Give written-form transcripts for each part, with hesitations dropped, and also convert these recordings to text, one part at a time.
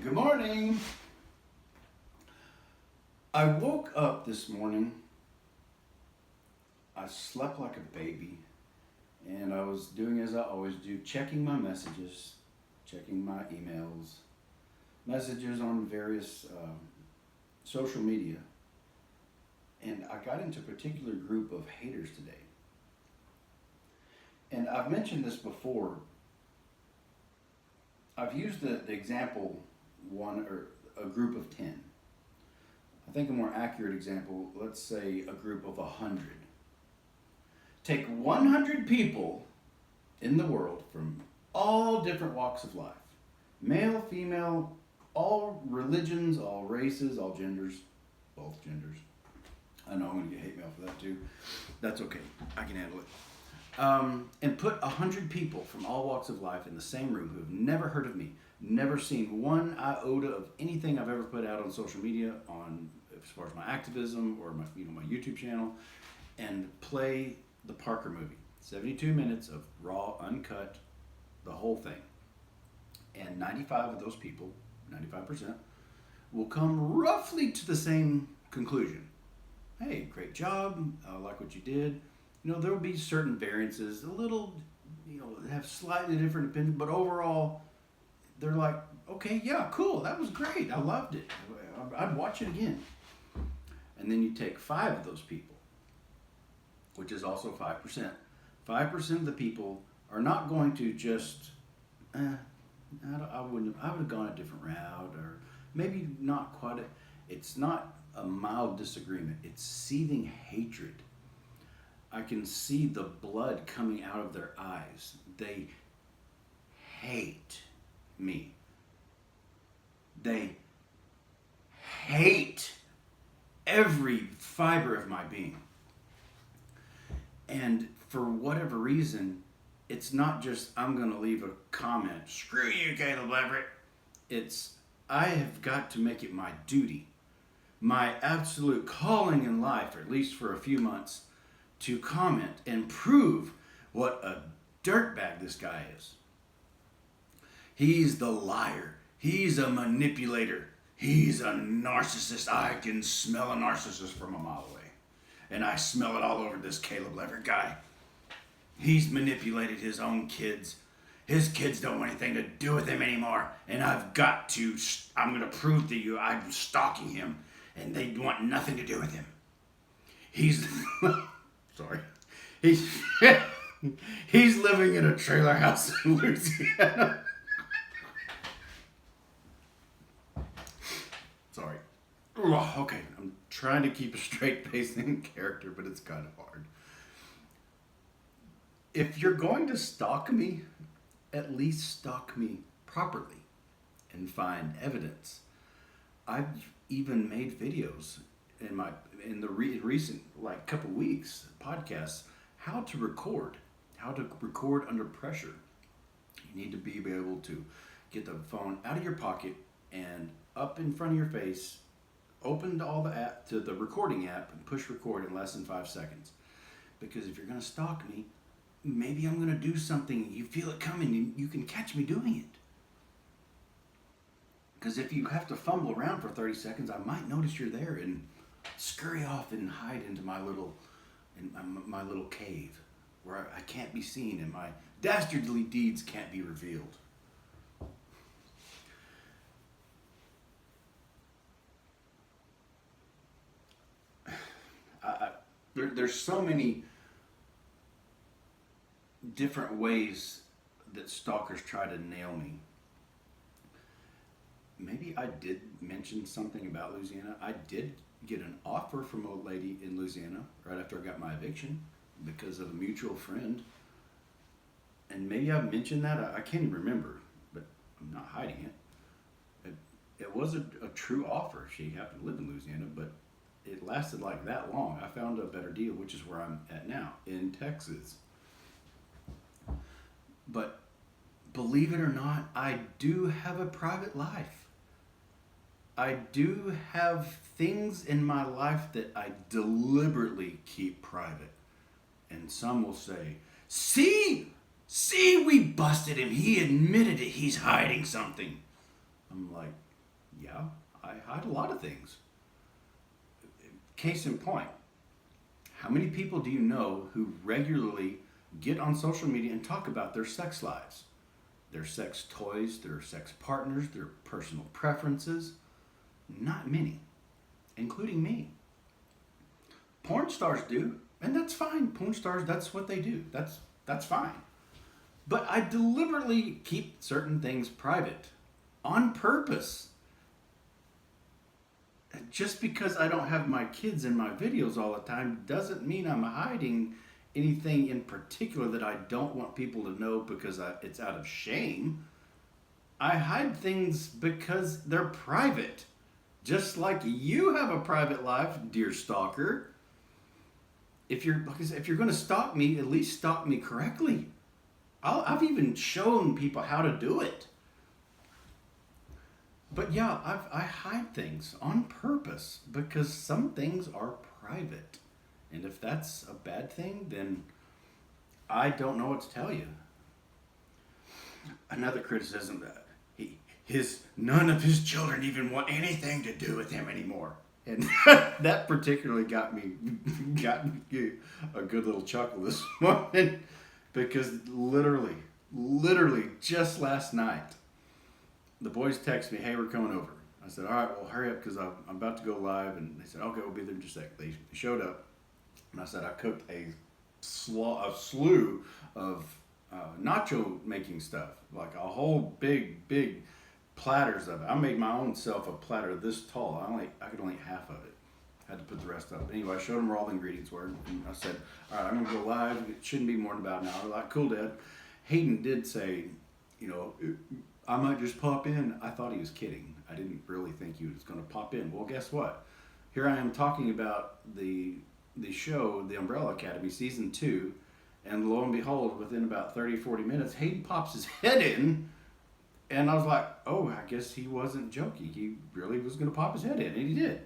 Good morning. I woke up this morning. I slept like a baby, and I was doing as I always do, checking my messages, checking my emails, messages on various social media. And I got into a particular group of haters today. And I've mentioned this before. I've used the example one or a group of 10. I think a more accurate example, let's say a group of 100. Take 100 people in the world from all different walks of life, male, female, all religions, all races, all genders, both genders. I know I'm going to get hate mail for that too. That's okay. I can handle it. And put 100 people from all walks of life in the same room who have never heard of me, never seen one iota of anything I've ever put out on social media, on as far as my activism or my YouTube channel, and play the Parker movie. 72 minutes of raw, uncut, the whole thing. And 95 of those people, 95%, will come roughly to the same conclusion. Hey, great job. I like what you did. There will be certain variances, a little, have slightly different opinions, but overall, they're like, okay, yeah, cool, that was great, I loved it, I'd watch it again. And then you take 5 of those people, which is also 5%. 5% of the people are not going to just, I would have gone a different route, or maybe not quite. It's not a mild disagreement, it's seething hatred. I can see the blood coming out of their eyes. They hate me. They hate every fiber of my being. And for whatever reason, it's not just, I'm going to leave a comment, screw you, Caleb Leverett. It's, I have got to make it my duty, my absolute calling in life, or at least for a few months, to comment and prove what a dirtbag this guy is. He's the liar. He's a manipulator. He's a narcissist. I can smell a narcissist from a mile away. And I smell it all over this Caleb Leverett guy. He's manipulated his own kids. His kids don't want anything to do with him anymore. And I'm going to prove to you I'm stalking him. And they want nothing to do with him. He's... Sorry. He's living in a trailer house in Louisiana. Sorry. Okay, I'm trying to keep a straight face in character, but it's kind of hard. If you're going to stalk me, at least stalk me properly and find evidence. I've even made videos in the recent couple weeks podcasts, how to record under pressure. You need to be able to get the phone out of your pocket and up in front of your face, open to the recording app, and push record in less than 5 seconds. Because if you're going to stalk me, maybe I'm going to do something, you feel it coming, and you can catch me doing it. Because if you have to fumble around for 30 seconds, I might notice you're there and scurry off and hide into my little cave where I can't be seen and my dastardly deeds can't be revealed. There's so many different ways that stalkers try to nail me. Maybe I did mention something about Louisiana. I did get an offer from a lady in Louisiana right after I got my eviction because of a mutual friend. And maybe I mentioned that. I can't even remember, but I'm not hiding it. It was a true offer. She happened to live in Louisiana, but it lasted like that long. I found a better deal, which is where I'm at now, in Texas. But believe it or not, I do have a private life. I do have things in my life that I deliberately keep private. And some will say, see, we busted him. He admitted it. He's hiding something. I'm like, Yeah, I hide a lot of things. Case in point, how many people do you know who regularly get on social media and talk about their sex lives? Their sex toys, their sex partners, their personal preferences? Not many, including me. Porn stars do, and that's fine. Porn stars, that's what they do. That's fine. But I deliberately keep certain things private on purpose. Just because I don't have my kids in my videos all the time doesn't mean I'm hiding anything in particular that I don't want people to know because it's out of shame. I hide things because they're private. Just like you have a private life, dear stalker. If you're going to stalk me, at least stalk me correctly. I've even shown people how to do it. But yeah, I hide things on purpose because some things are private. And if that's a bad thing, then I don't know what to tell you. Another criticism that none of his children even want anything to do with him anymore. And that particularly got me a good little chuckle this morning because literally just last night, the boys text me, "Hey, we're coming over." I said, "All right, well, hurry up because I'm about to go live." And they said, "Okay, we'll be there in just a sec." They showed up, and I said, "I cooked a slew of nacho making stuff, like a whole big platters of it. I made my own self a platter this tall. I could only eat half of it. I had to put the rest up. Anyway, I showed them where all the ingredients were, and I said, "All right, I'm gonna go live. It shouldn't be more than about an hour." Like, cool, Dad. Hayden did say, I might just pop in. I thought he was kidding. I didn't really think he was going to pop in. Well, guess what? Here I am talking about the show, The Umbrella Academy, Season 2, and lo and behold, within about 30, 40 minutes, Hayden pops his head in, and I was like, oh, I guess he wasn't joking. He really was going to pop his head in, and he did.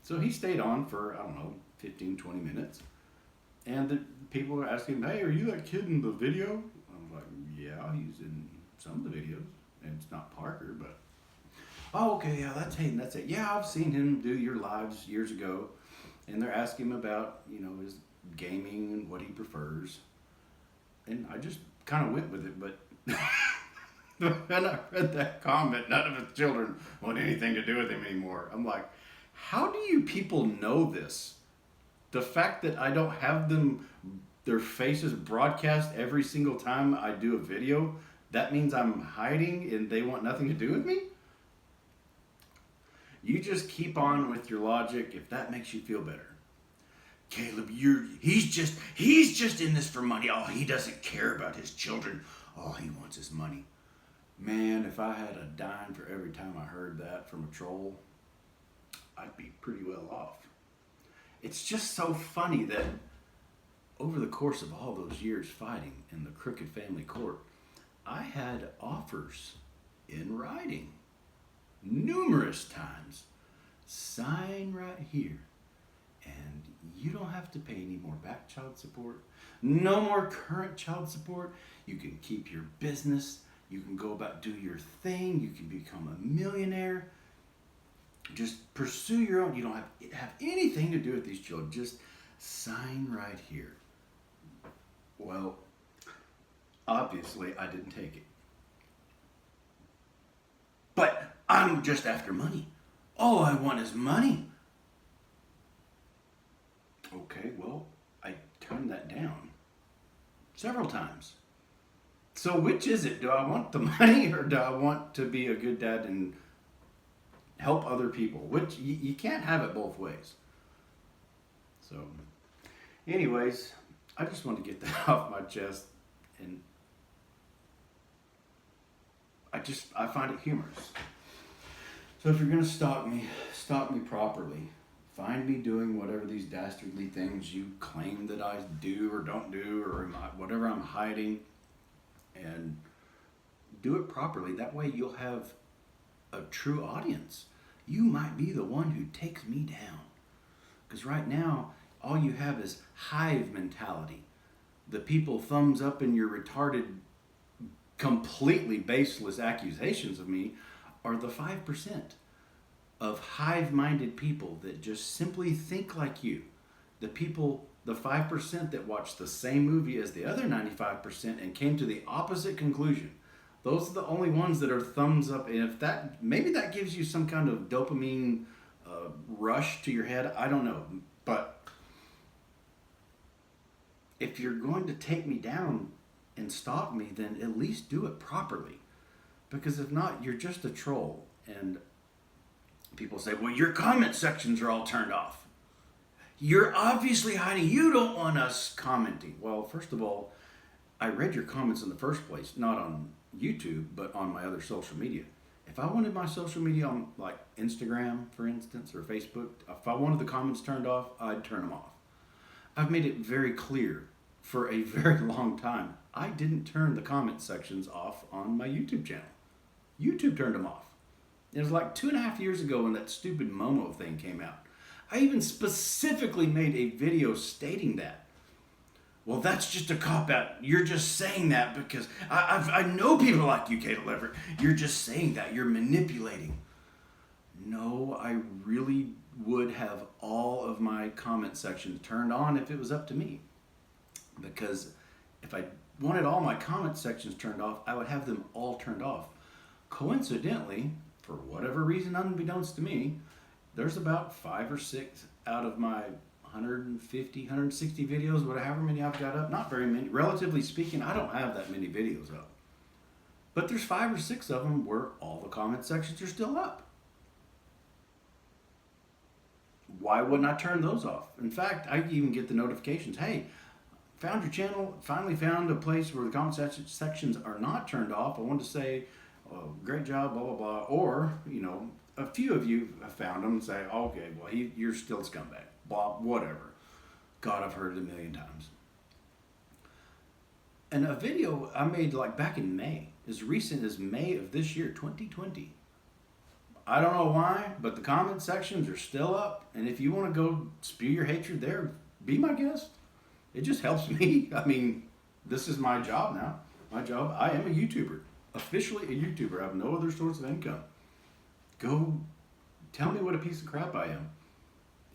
So he stayed on for, I don't know, 15, 20 minutes, and the people were asking, "Hey, are you that kid in the video?" I was like, "Yeah, he's in some of the videos." And it's not Parker, but oh, okay, yeah, that's Hayden. That's it. Yeah, I've seen him do your lives years ago, and they're asking him about his gaming and what he prefers, and I just kind of went with it. But when I read that comment, none of his children want anything to do with him anymore. I'm like, how do you people know this? The fact that I don't have their faces broadcast every single time I do a video. That means I'm hiding and they want nothing to do with me? You just keep on with your logic if that makes you feel better. Caleb, he's just in this for money. Oh, he doesn't care about his children. All he wants is money. Man, if I had a dime for every time I heard that from a troll, I'd be pretty well off. It's just so funny that over the course of all those years fighting in the crooked family court, I had offers in writing numerous times. Sign right here, and you don't have to pay any more back child support, no more current child support. You can keep your business. You can go about do your thing. You can become a millionaire. Just pursue your own. You don't have anything to do with these children. Just sign right here. Well, obviously, I didn't take it. But I'm just after money. All I want is money. Okay, well, I turned that down several times. So which is it? Do I want the money or do I want to be a good dad and help other people? Which you can't have it both ways. So, anyways, I just want to get that off my chest, and I find it humorous. So if you're gonna stalk me properly. Find me doing whatever these dastardly things you claim that I do or don't do, or whatever I'm hiding, and do it properly. That way you'll have a true audience. You might be the one who takes me down. Because right now, all you have is hive mentality. The people thumbs up in your retarded, completely baseless accusations of me are the 5%. of hive-minded people that just simply think like you. The people, the 5% that watched the same movie as the other 95% and came to the opposite conclusion. Those are the only ones that are thumbs up. And if that, maybe that gives you some kind of dopamine rush to your head, I don't know. But if you're going to take me down and stalk me, then at least do it properly. Because if not, you're just a troll. And people say, well, your comment sections are all turned off. You're obviously hiding. You don't want us commenting. Well, first of all, I read your comments in the first place, not on YouTube, but on my other social media. If I wanted my social media on like Instagram, for instance, or Facebook, if I wanted the comments turned off, I'd turn them off. I've made it very clear for a very long time. I didn't turn the comment sections off on my YouTube channel. YouTube turned them off. It was like 2.5 years ago when that stupid Momo thing came out. I even specifically made a video stating that. Well, that's just a cop-out. You're just saying that because I know people like you, Kate Leverett. You're just saying that. You're manipulating. No, I really would have all of my comment sections turned on if it was up to me. Because if I wanted all my comment sections turned off, I would have them all turned off. Coincidentally, for whatever reason unbeknownst to me, there's about 5 or 6 out of my 150, 160 videos, whatever many I've got up. Not very many. Relatively speaking, I don't have that many videos up. But there's 5 or 6 of them where all the comment sections are still up. Why wouldn't I turn those off? In fact, I even get the notifications. Hey, found your channel, finally found a place where the comment sections are not turned off. I want to say, oh, great job, blah, blah, blah. Or, a few of you have found them and say, okay, well, you're still a scumbag. Blah, whatever. God, I've heard it a million times. And a video I made like back in May, as recent as May of this year, 2020. I don't know why, but the comment sections are still up. And if you want to go spew your hatred there, be my guest. It just helps me. I mean, this is my job now. My job, I am a YouTuber. Officially a YouTuber. I have no other source of income. Go tell me what a piece of crap I am.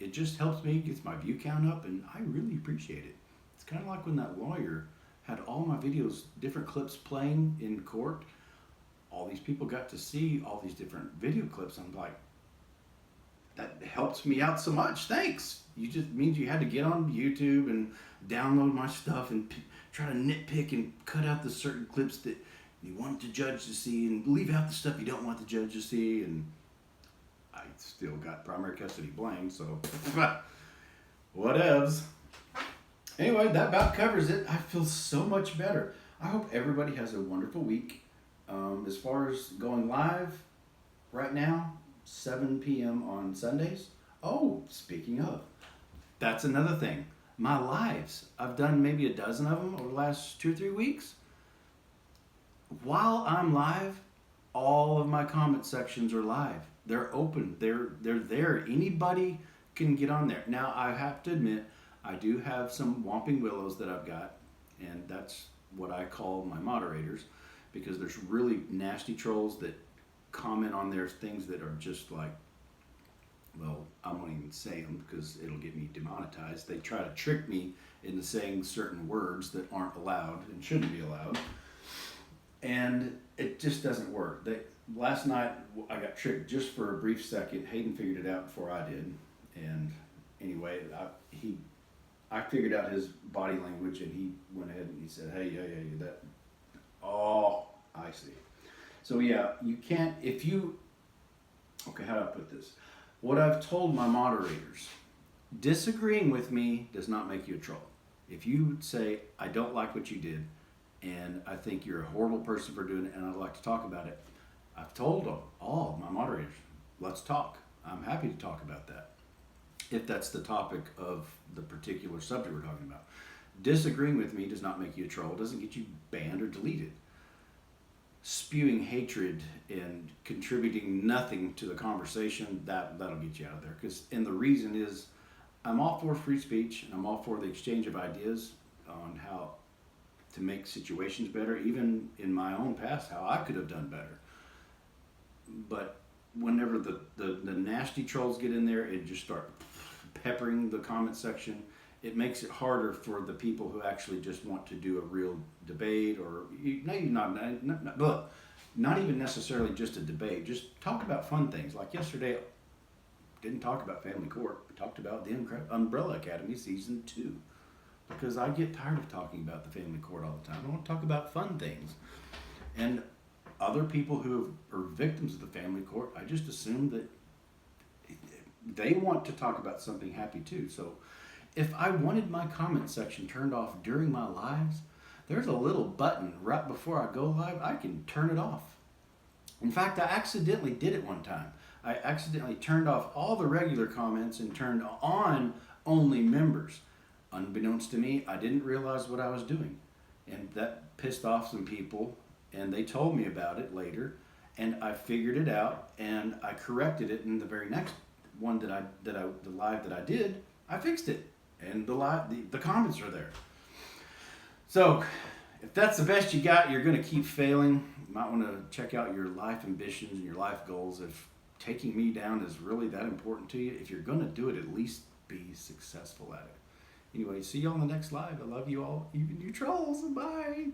It just helps me, gets my view count up, and I really appreciate it. It's kind of like when that lawyer had all my videos, different clips playing in court. All these people got to see all these different video clips. I'm like, that helps me out so much. Thanks. You just means you had to get on YouTube and download my stuff and try to nitpick and cut out the certain clips that you want the judge to see and leave out the stuff you don't want the judge to see. And I still got primary custody blamed, so whatevs. Anyway, that about covers it. I feel so much better. I hope everybody has a wonderful week. As far as going live right now, 7 p.m. on Sundays. Oh, speaking of, that's another thing. My lives, I've done maybe a dozen of them over the last 2 or 3 weeks. While I'm live, all of my comment sections are live. They're open. They're there. Anybody can get on there. Now, I have to admit, I do have some whomping willows that I've got, and that's what I call my moderators, because there's really nasty trolls that comment on their things that are just like, well, I won't even say them because it'll get me demonetized. They try to trick me into saying certain words that aren't allowed and shouldn't be allowed. And it just doesn't work. Last night, I got tricked just for a brief second. Hayden figured it out before I did. And anyway, I figured out his body language, and he went ahead and he said, hey, yeah, that. Oh, I see. So yeah, you can't, okay, how do I put this? What I've told my moderators, disagreeing with me does not make you a troll. If you say, I don't like what you did, and I think you're a horrible person for doing it, and I'd like to talk about it, I've told them, all of my moderators, let's talk. I'm happy to talk about that, if that's the topic of the particular subject we're talking about. Disagreeing with me does not make you a troll. It doesn't get you banned or deleted. Spewing hatred and contributing nothing to the conversation, that'll get you out of there. And the reason is, I'm all for free speech, and I'm all for the exchange of ideas on how to make situations better, even in my own past, how I could have done better. But whenever the nasty trolls get in there and just start peppering the comment section, it makes it harder for the people who actually just want to do a real debate, or not even necessarily just a debate. Just talk about fun things. Like yesterday, didn't talk about family court. We talked about the Umbrella Academy season 2, because I get tired of talking about the family court all the time. I want to talk about fun things. And other people who are victims of the family court, I just assume that they want to talk about something happy too. So if I wanted my comment section turned off during my lives, there's a little button right before I go live. I can turn it off. In fact, I accidentally did it one time. I accidentally turned off all the regular comments and turned on only members. Unbeknownst to me, I didn't realize what I was doing. And that pissed off some people, and they told me about it later, and I figured it out, and I corrected it in the very next one the live that I did. I fixed it, and the comments are there. So if that's the best you got, you're going to keep failing. You might want to check out your life ambitions and your life goals. If taking me down is really that important to you, if you're going to do it, at least be successful at it. Anyway, see you on the next live. I love you all, even you trolls. Bye.